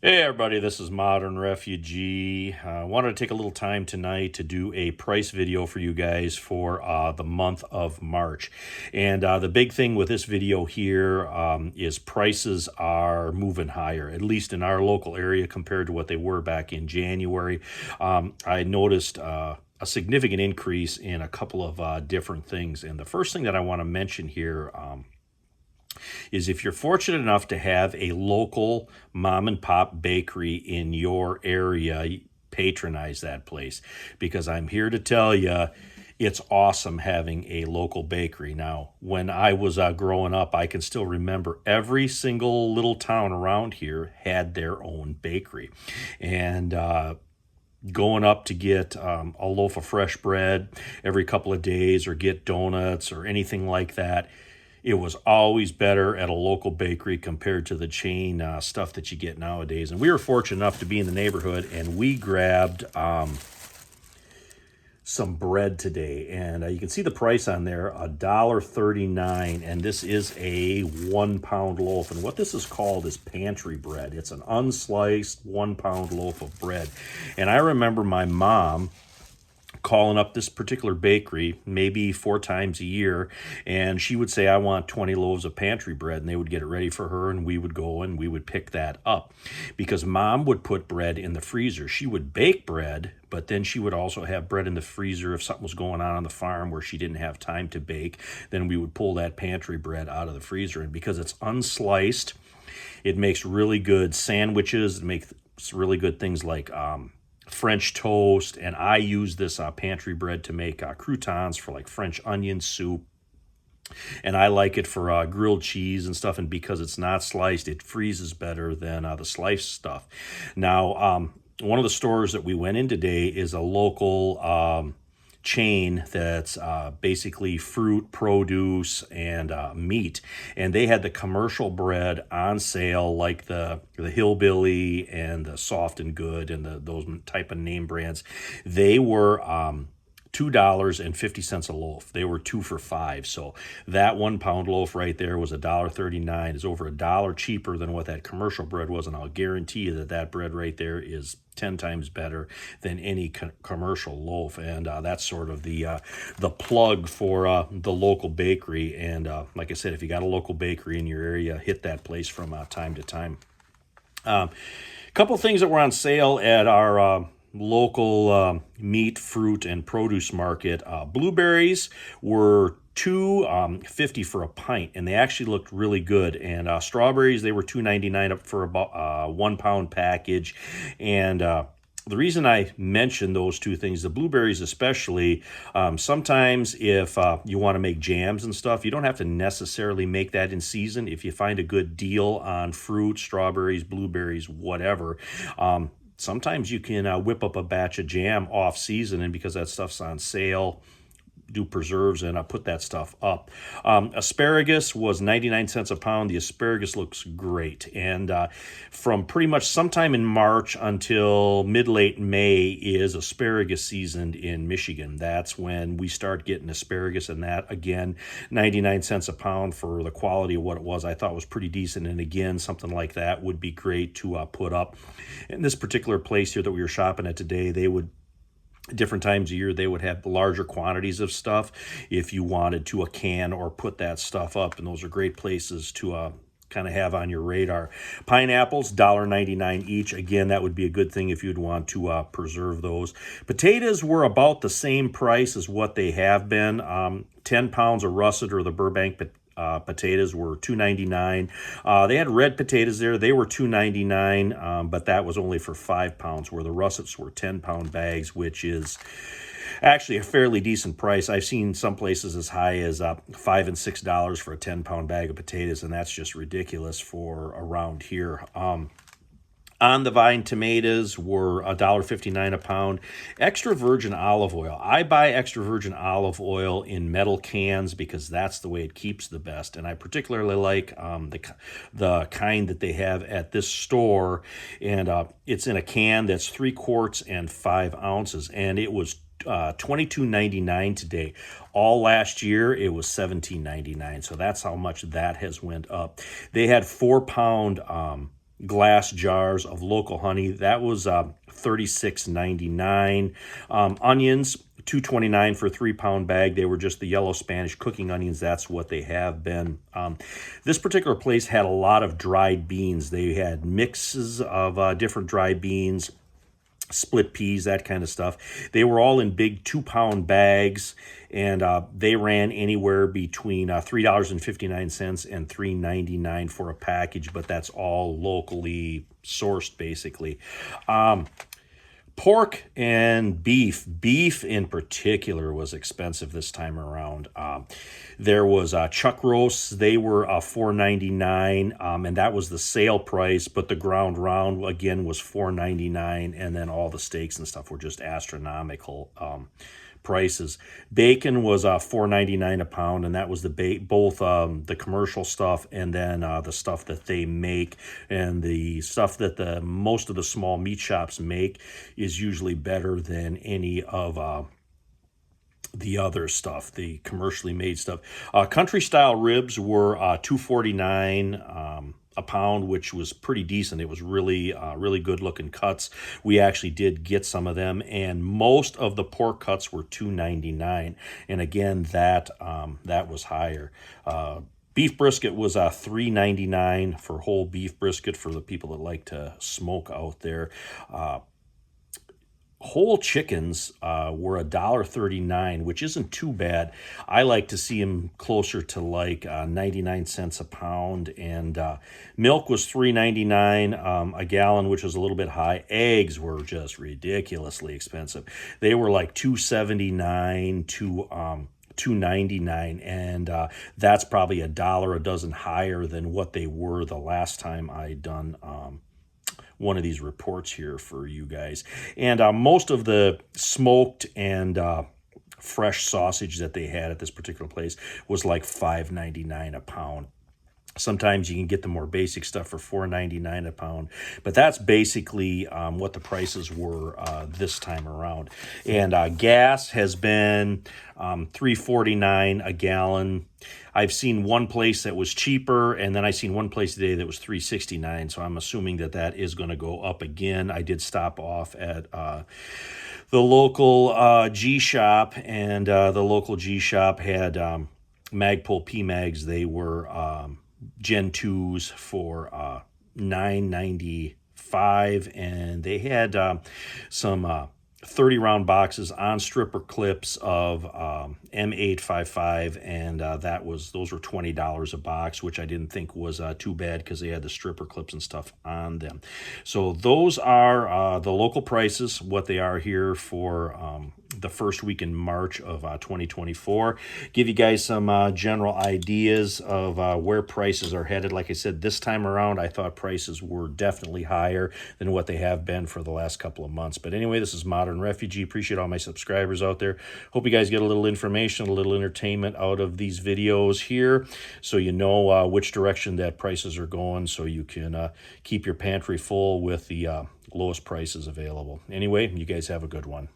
Hey everybody, this is Modern Refugee. I wanted to take a little time tonight to do a price video for you guys for the month of March. And the big thing with this video here is prices are moving higher, at least in our local area compared to what they were back in January. I noticed a significant increase in a couple of different things. And the first thing that I want to mention here is if you're fortunate enough to have a local mom and pop bakery in your area, patronize that place, because I'm here to tell you it's awesome having a local bakery. Now, when I was growing up, I can still remember every single little town around here had their own bakery. And going up to get a loaf of fresh bread every couple of days or get donuts or anything like that, it was always better at a local bakery compared to the chain stuff that you get nowadays. And we were fortunate enough to be in the neighborhood, and we grabbed some bread today. And you can see the price on there, $1.39. And this is a 1 pound loaf. And what this is called is pantry bread. It's an unsliced 1 pound loaf of bread. And I remember my mom calling up this particular bakery maybe 4 times a year, and she would say, I want 20 loaves of pantry bread, and they would get it ready for her, and we would go and we would pick that up, because mom would put bread in the freezer. She would bake bread, but then she would also have bread in the freezer if something was going on the farm where she didn't have time to bake. Then we would pull that pantry bread out of the freezer, and because it's unsliced, it makes really good sandwiches. It makes really good things like French toast, and I use this pantry bread to make croutons for like French onion soup, and I like it for grilled cheese and stuff. And because it's not sliced, it freezes better than the sliced stuff. Now, one of the stores that we went in today is a local chain that's basically fruit, produce, and meat. And they had the commercial bread on sale, like the Hillbilly and the Soft and Good and those type of name brands. They were $2.50 a loaf. They were 2 for $5. So that 1 pound loaf right there was $1.39. Is over $1 cheaper than what that commercial bread was, and I'll guarantee you that that bread right there is 10 times better than any commercial loaf. And that's sort of the plug for the local bakery. And like I said, if you got a local bakery in your area, hit that place from time to time. A couple things that were on sale at our local meat, fruit, and produce market. Blueberries were $2.50 for a pint, and they actually looked really good. And strawberries, they were $2.99 up for about 1 pound package. And the reason I mentioned those two things, the blueberries especially, sometimes if you want to make jams and stuff, you don't have to necessarily make that in season. If you find a good deal on fruit, strawberries, blueberries, whatever, sometimes you can whip up a batch of jam off season, and because that stuff's on sale, do preserves and put that stuff up. Asparagus was 99 cents a pound. The asparagus looks great. And from pretty much sometime in March until mid-late May is asparagus season in Michigan. That's when we start getting asparagus, and that, again, 99 cents a pound for the quality of what it was. I thought was pretty decent. And again, something like that would be great to put up. In this particular place here that we were shopping at today, they would, different times of year, they would have larger quantities of stuff if you wanted to can or put that stuff up, and those are great places to kind of have on your radar. Pineapples, $1.99 each. Again, that would be a good thing if you'd want to preserve those. Potatoes were about the same price as what they have been. 10 pounds of russet or the Burbank potatoes were $2.99. They had red potatoes there. They were $2.99, but that was only for 5 pounds, where the russets were 10-pound bags, which is actually a fairly decent price. I've seen some places as high as $5 and $6 for a 10-pound bag of potatoes, and that's just ridiculous for around here. On the vine tomatoes were $1.59 a pound. Extra virgin olive oil. I buy extra virgin olive oil in metal cans because that's the way it keeps the best. And I particularly like the kind that they have at this store. And it's in a can that's 3 quarts and 5 ounces. And it was $22.99 today. All last year it was $17.99. So that's how much that has went up. They had 4-pound glass jars of local honey. That was $36.99. Onions, $2.29 for a 3-pound bag. They were just the yellow Spanish cooking onions. That's what they have been. This particular place had a lot of dried beans. They had mixes of different dried beans, split peas, that kind of stuff. They were all in big 2-pound bags, and they ran anywhere between $3.59 and $3.99 for a package, but that's all locally sourced, basically. Pork and beef. Beef in particular was expensive this time around. There was chuck roasts. They were $4.99, and that was the sale price, but the ground round, again, was $4.99, and then all the steaks and stuff were just astronomical prices. Bacon was $4.99 a pound, and that was both the commercial stuff and then the stuff that they make, and the stuff that the most of the small meat shops make is usually better than any of the other stuff, the commercially made stuff. Country style ribs were $2.49 a pound, which was pretty decent. It was really good looking cuts. We actually did get some of them, and most of the pork cuts were $2.99. And again, that was higher. Beef brisket was $3.99 for whole beef brisket for the people that like to smoke out there. Whole chickens were $1.39, which isn't too bad. I like to see them closer to like 99 cents a pound. And milk was $3.99 a gallon, which was a little bit high. Eggs were just ridiculously expensive. They were like $2.79 to $2.99, and that's probably $1 a dozen higher than what they were the last time I done one of these reports here for you guys. And most of the smoked and fresh sausage that they had at this particular place was like $5.99 a pound. Sometimes you can get the more basic stuff for $4.99 a pound, but that's basically what the prices were this time around. And gas has been $3.49 a gallon. I've seen one place that was cheaper, and then I seen one place today that was $3.69. So I'm assuming that is going to go up again. I did stop off at the local G shop, and the local G shop had Magpul P-Mags. They were Gen 2s for $9.95, and they had some 30-round boxes on stripper clips of M855, and those were $20 a box, which I didn't think was too bad because they had the stripper clips and stuff on them. So those are the local prices, what they are here for the first week in March of 2024. Give you guys some general ideas of where prices are headed. Like I said, this time around, I thought prices were definitely higher than what they have been for the last couple of months. But anyway, this is Modern Refugee. Appreciate all my subscribers out there. Hope you guys get a little information, a little entertainment out of these videos here, so you know which direction that prices are going, so you can keep your pantry full with the lowest prices available. Anyway, you guys have a good one.